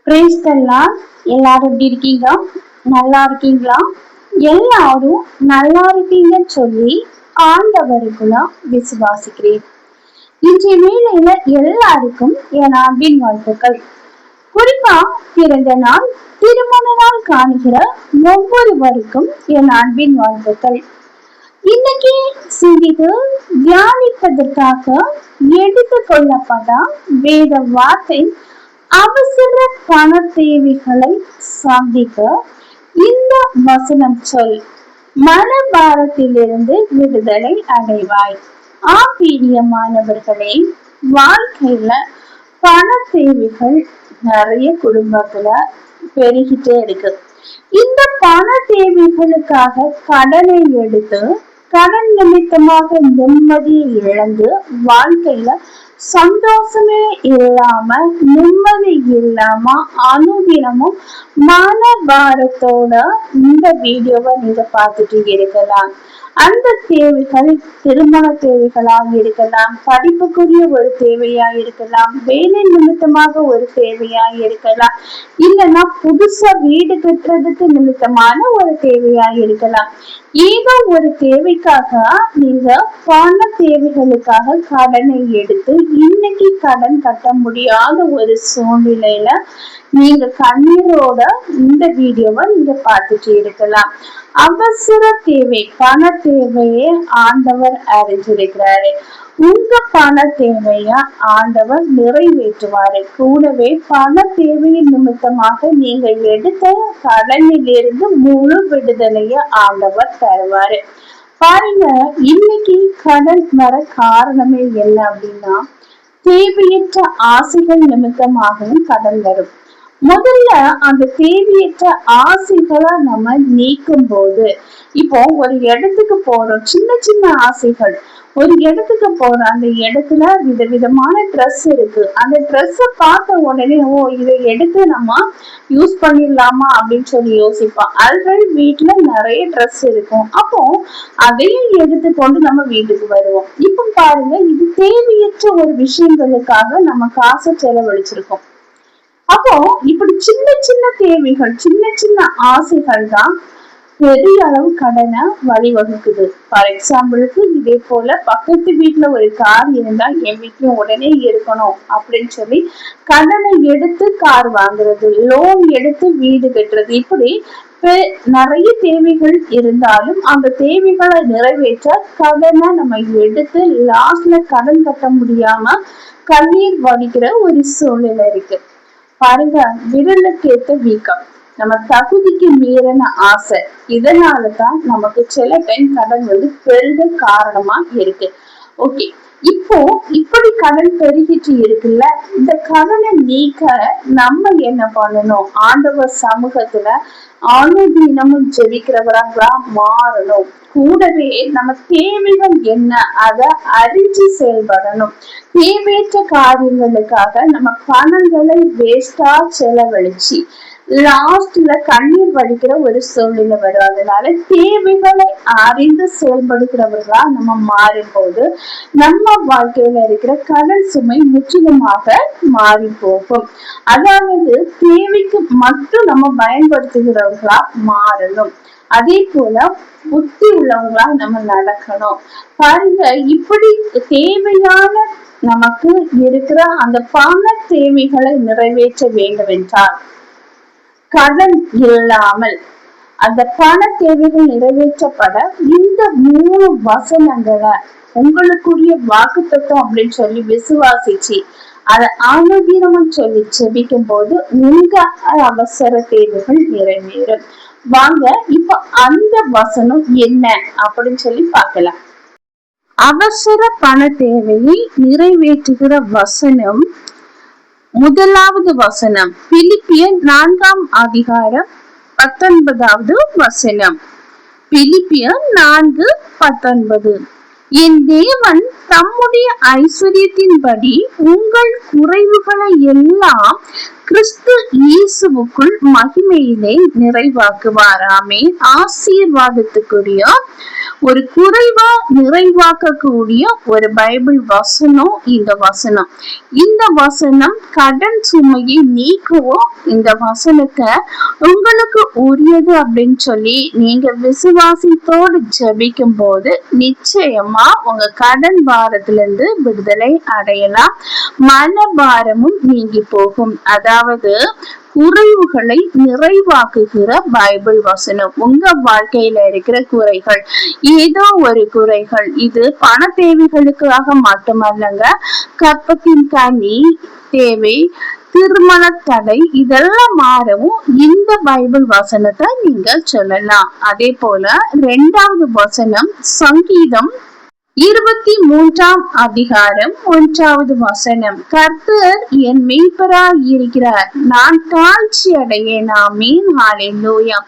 Praise the Lord. எல்லாரும் எப்படி இருக்கீங்க? நல்லா இருக்கீங்களா? எல்லாரும் நல்லா இருக்கீங்கன்னு சொல்லி ஆண்டவருக்குள்ள விசுவாசிக்கிறேன். இன்றைய வேளையில எல்லாருக்கும் என் அன்பின் வாழ்த்துக்கள். குறிப்பா பிறந்த நாள், திருமண நாள் காணுகிற ஒவ்வொருவருக்கும் என் அன்பின் வாழ்த்துக்கள். இன்னைக்கு சிந்தித்து தியானிப்பதற்காக எடுத்துக் கொள்ளப்பட்ட வேத வார்த்தை அவசர பண தேவைகளை சந்திக்க இந்த வசனம் சொல், மனபாரத்திலிருந்து விடுதலை அடைவாய். பிரியமானவர்களே, வாழ்க்கையில பண தேவைகள் நிறைய குடும்பத்துல பெருகிட்டே இருக்கு. இந்த பண தேவைகளுக்காக கடனை எடுத்து கடன் நிமித்தமாக நிம்மதியை இழந்து வாழ்க்கையில சந்தோஷமே இல்லாம நிம்மதி இல்லாம அனுதினமும் மனபாரத்தோட இந்த வீடியோவை நீங்க பார்த்துட்டு இருக்கலாம். அந்த தேவைகள் திருமண தேவைகளாக இருக்கலாம், படிப்புக்குரிய ஒரு தேவையா இருக்கலாம், வேலை நிமித்தமாக ஒரு தேவையா இருக்கலாம், இல்லைன்னா புதுசா வீடு கட்டுறதுக்கு நிமித்தமான ஒரு தேவையா இருக்கலாம். ஏதோ ஒரு தேவைக்காக நீங்க பண தேவைகளுக்காக கடனை எடுத்து இன்னைக்கு கடன் கட்ட முடியாத ஒரு சூழ்நிலையில நீங்க கண்ணீரோட இந்த வீடியோவை நீங்க பார்த்துட்டு இருக்கலாம். அவசர தேவை, பண தேவையை ஆண்டவர் அறிஞ்சிருக்கிறாரு. உங்க பண தேவைய ஆண்டவர் நிறைவேற்றுவாரு. கூடவே பண தேவையின் நிமித்தமாக நீங்க எடுத்த கடனிலிருந்து முழு விடுதலைய ஆண்டவர் தருவாரு. பாருங்க, இன்னைக்கு கடன் வர காரணமே என்ன அப்படின்னா, தேவையற்ற ஆசைகள் நிமித்தமாகவும் கடன் வரும். முதல்ல அந்த தேவையற்ற ஆசைகளை நம்ம நீக்கும் போது, இப்போ ஒரு இடத்துக்கு போறோம், சின்ன சின்ன ஆசைகள், ஒரு இடத்துக்கு போறோம், அந்த இடத்துல விதவிதமான ட்ரெஸ் இருக்கு, அந்த ட்ரெஸ்ஸை பார்த்த உடனே இதை எடுத்து நம்ம யூஸ் பண்ணிடலாமா அப்படின்னு சொல்லி யோசிப்போம். ஆல்ரெடி வீட்டுல நிறைய ட்ரெஸ் இருக்கும், அப்போ அதையும் எடுத்துக்கொண்டு நம்ம வீட்டுக்கு வருவோம். இப்ப பாருங்க, இது தேவையற்ற ஒரு விஷயங்களுக்காக நம்ம காசை செலவழிச்சிருக்கோம். அப்போ இப்படி சின்ன சின்ன தேவைகள், சின்ன சின்ன ஆசைகள் தான் பெரிய அளவு கடனை வழிவகுக்குது. ஃபார் எக்ஸாம்பிளுக்கு, இதே போல பக்கத்து வீட்டுல ஒரு கார் இருந்தா என் வீட்லயும் உடனே இருக்கணும் அப்படின்னு சொல்லி கடனை எடுத்து கார் வாங்குறது, லோன் எடுத்து வீடு கட்டுறது, இப்படி நிறைய தேவைகள் இருந்தாலும் அந்த தேவைகளை நிறைவேற்ற கடனை நம்ம எடுத்து லாஸ்ட்ல கடன் கட்ட முடியாம கண்ணீர் வடிக்கிற ஒரு சூழ்நிலை இருக்கு. பாருங்க, விரலுக்கு ஏத்த வீக்கம், நம்ம தகுதிக்கு மீறின ஆசை, இதனாலதான் நமக்கு சில டைம் கடன் பெருக காரணமா இருக்கு. ஓகே, இப்போ இப்படி கடன் பெருகிட்டு இருக்குல்ல, இந்த கடனை நீக்க நம்ம என்ன பண்ணணும்? ஆண்டவர் சமூகத்துல அனுதினமும் ஜெபிக்கிறவராக மாறணும். கூடவே நம்ம தேவைகள் என்ன அதை அறிஞ்சு செயல்படணும். தேவையற்ற காரியங்களுக்காக நம்ம பணங்களை வேஸ்டா செலவழிச்சு லாஸ்ட்ல கண்ணீர் வடிக்கிற ஒரு சூழ்நிலை வரும். அதனால தேவைகளை அறிந்து செயல்படுகிறவர்களா நம்ம மாறும் போது நம்ம வாழ்க்கையில இருக்கிற கடன் சுமை முற்றிலுமாக மாறி போகும். அதாவது தேவைக்கு மட்டும் நம்ம பயன்படுத்துகிறவர்களா மாறணும். அதே போல புத்தி உள்ளவங்களா நம்ம நடக்கணும். பாருங்க, இப்படி தேவையான நமக்கு இருக்கிற அந்த பண தேவைகளை நிறைவேற்ற வேண்டும் என்றால், கடன் இல்லாமல் அந்த பண தேவைகள் நிறைவேற்றப்பட இந்த 3 வசனங்களை உங்களுக்குரிய வாக்குத்தத்தம் அப்படின்னு சொல்லி விசுவாசிச்சு அதை ஆரோக்கியமா சொல்லி செபிக்கும் போது உங்க அவசர தேவைகள் நிறைவேறும். வாங்க இப்ப அந்த வசனம் என்ன அப்படின்னு சொல்லி பார்க்கலாம். அவசர பண தேவையை நிறைவேற்றுகிற வசனம், முதலாவது வசனம் பிலிப்பியர் 4ஆம் அதிகாரம் 19வது வசனம். பிலிப்பியர் 4:19. என் தேவன் தம்முடைய ஐஸ்வர்யத்தின்படி உங்கள் குறைவுகளை எல்லாம் கிறிஸ்து இயேசு கிறிஸ்துவுக்குள் மகிமையிலே நிறைவாக்குவார். ஆமென். ஆசீர்வாதத்துக்குரிய ஒரு குறைவா நிறைவாக்கக்கூடிய ஒரு பைபிள் வசனம் இந்த வசனம் கடன் சுமையை நீக்கவும் இந்த வசனத்தை உங்களுக்கு உரியது அப்படின்னு சொல்லி நீங்க விசுவாசத்தோடு ஜெபிக்கும் போது நிச்சயமா உங்க கடன் பாரத்திலிருந்து விடுதலை அடையலாம். மனபாரமும் நீங்கி போகும். அதாவது குறைவுகளை நிறைவாக்குகிற பைபிள் வசனம். உங்க வாழ்க்கையில இருக்கிற குறைகள், ஏதோ ஒரு குறைகள், இது பண தேவைகளுக்காக மட்டுமல்லங்க, கற்பத்தின் கனி தேவை, திருமண தடை, இதெல்லாம் மாறவும் இந்த பைபிள் வசனத்தை நீங்க சொல்லலாம். அதே போல 2வது வசனம் சங்கீதம் 23ஆம் அதிகாரம் 1வது வசனம். கர்த்தர் என் மேய்ப்பராய் இருக்கிறார், நான் தாழ்ச்சி அடையேன். ஆமென். ஹல்லேலூயா.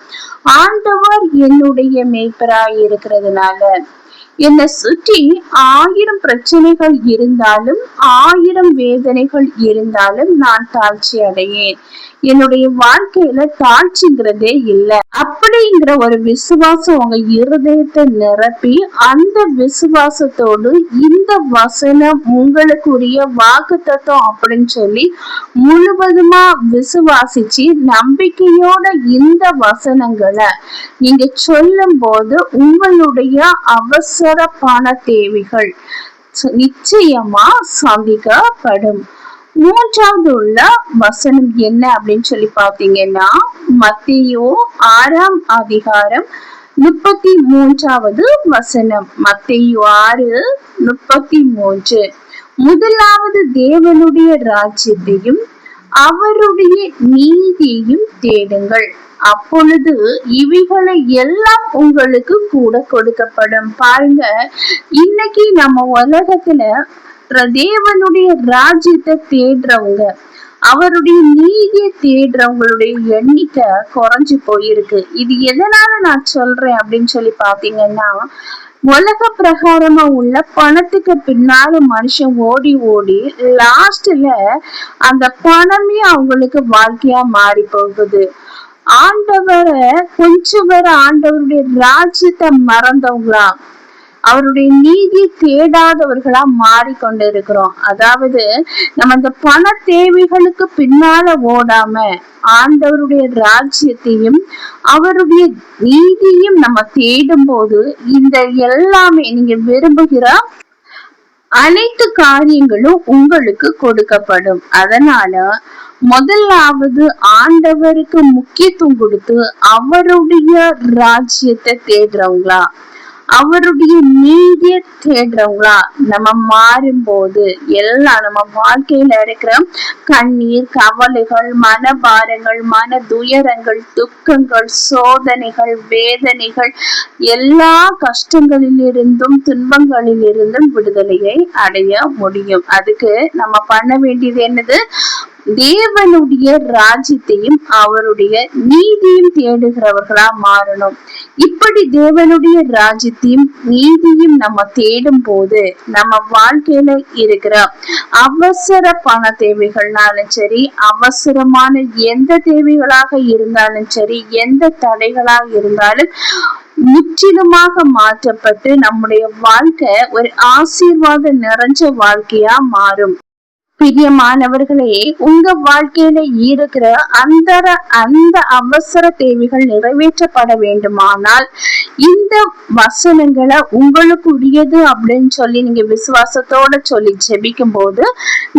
ஆண்டவர் என்னுடைய மேய்ப்பராய் இருக்கிறதுனால என்னை சுற்றி 1000 பிரச்சனைகள் இருந்தாலும் 1000 வேதனைகள் இருந்தாலும் நான் தாழ்ச்சி அடையேன். என்னுடைய வாழ்க்கையில தாழ்ச்சிங்கிறதே இல்லை அப்படிங்கிற ஒரு விசுவாசம் உங்க இருதயத்தை நிரப்பி அந்த விசுவாசத்தோடு இந்த வசனம் உங்களுக்குரிய வாக்குத்தத்தம் அப்படின்னு சொல்லி முழுவதுமா விசுவாசிச்சு நம்பிக்கையோட இந்த வசனங்களை நீங்க சொல்லும் போது உங்களுடைய அவசர பண தேவைகள் நிச்சயமா சந்திக்கப்படும். 3வது உள்ள வசனம் என்ன அப்படின்னு சொல்லி பாத்தீங்கன்னா மத்தேயு 6ஆம் அதிகாரம் 33வது வசனம். மத்தேயு 6:33. முதலாவது தேவனுடைய ராஜ்யத்தையும் அவருடைய நீதியையும் தேடுங்கள், அப்பொழுது இவைகளை எல்லாம் உங்களுக்கு கூட கொடுக்கப்படும். பாருங்க, இன்னைக்கு நம்ம உலகத்துல தேவனுடைய ராஜ்யத்தை தேடுறவங்க, அவருடைய நீதியை தேடுறவங்களுடைய எண்ணிக்கை குறைஞ்சு போயிருக்கு. இது எதனால நான் சொல்றேன் அப்படின்னு சொல்லி பாத்தீங்கன்னா, உலக பிரகாரமா உள்ள பணத்துக்கு பின்னால மனுஷன் ஓடி ஓடி லாஸ்ட்ல அந்த பணமே அவங்களுக்கு வாழ்க்கையா மாறி போகுது. ஆண்டவரை கொஞ்சம் பேர் ஆண்டவருடைய ராஜ்யத்தை மறந்தவங்களா, அவருடைய நீதி தேடாதவர்களா மாறிக்கொண்டு இருக்கிறோம். அதாவது நம்ம இந்த பண தேவைகளுக்கு பின்னால ஓடாம ஆண்டவருடைய ராஜ்யத்தையும் அவருடைய நீதியும் நம்ம தேடும் போது இந்த எல்லாமே நீங்க விரும்புகிற அனைத்து காரியங்களும் உங்களுக்கு கொடுக்கப்படும். அதனால முதலாவது ஆண்டவருக்கு முக்கியத்துவம் கொடுத்து அவருடைய ராஜ்யத்தை தேடுறவங்களா, அவருடைய நீதியை தேடுறவங்களா நம்ம மாறும்போது எல்லாம் நம்ம வாழ்க்கையில இருக்கிற கண்ணீர், கவலைகள், மனபாரங்கள், மன துயரங்கள், துக்கங்கள், சோதனைகள், வேதனைகள், எல்லா கஷ்டங்களிலிருந்தும் துன்பங்களிலிருந்தும் விடுதலையை அடைய முடியும். அதுக்கு நம்ம பண்ண வேண்டியது என்னது? தேவனுடைய ராஜ்யத்தையும் அவருடைய நீதியும் தேடுகிறவர்களா மாறணும். இப்படி தேவனுடைய ராஜ்யத்தையும் நீதியும் நம்ம தேடும் போது நம்ம வாழ்க்கையில இருக்கிற அவசர பண தேவைகள்னாலும் சரி, அவசரமான எந்த தேவைகளாக இருந்தாலும் சரி, எந்த தடைகளாக இருந்தாலும் முற்றிலுமாக மாற்றப்பட்டு நம்முடைய வாழ்க்கை ஒரு ஆசீர்வாத நிறைஞ்ச வாழ்க்கையா மாறும். பிரியமானவர்களே, உங்க வாழ்க்கையில இருக்கிற அந்த அவசர தேவைகள் நிறைவேற்றப்பட வேண்டுமானால் இந்த வசனங்களை உங்களுக்கு உரியது அப்படின்னு சொல்லி நீங்க விசுவாசத்தோட சொல்லி ஜெபிக்கும் போது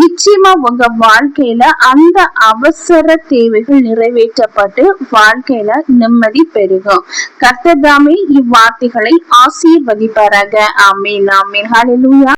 நிச்சயமா உங்க வாழ்க்கையில அந்த அவசர தேவைகள் நிறைவேற்றப்பட்டு வாழ்க்கையில நிம்மதி பெருகும். கர்த்தர் தாமே இவ்வார்த்தைகளை ஆசீர்வதிப்பாராக. ஆமென். ஆமென். ஹல்லேலூயா.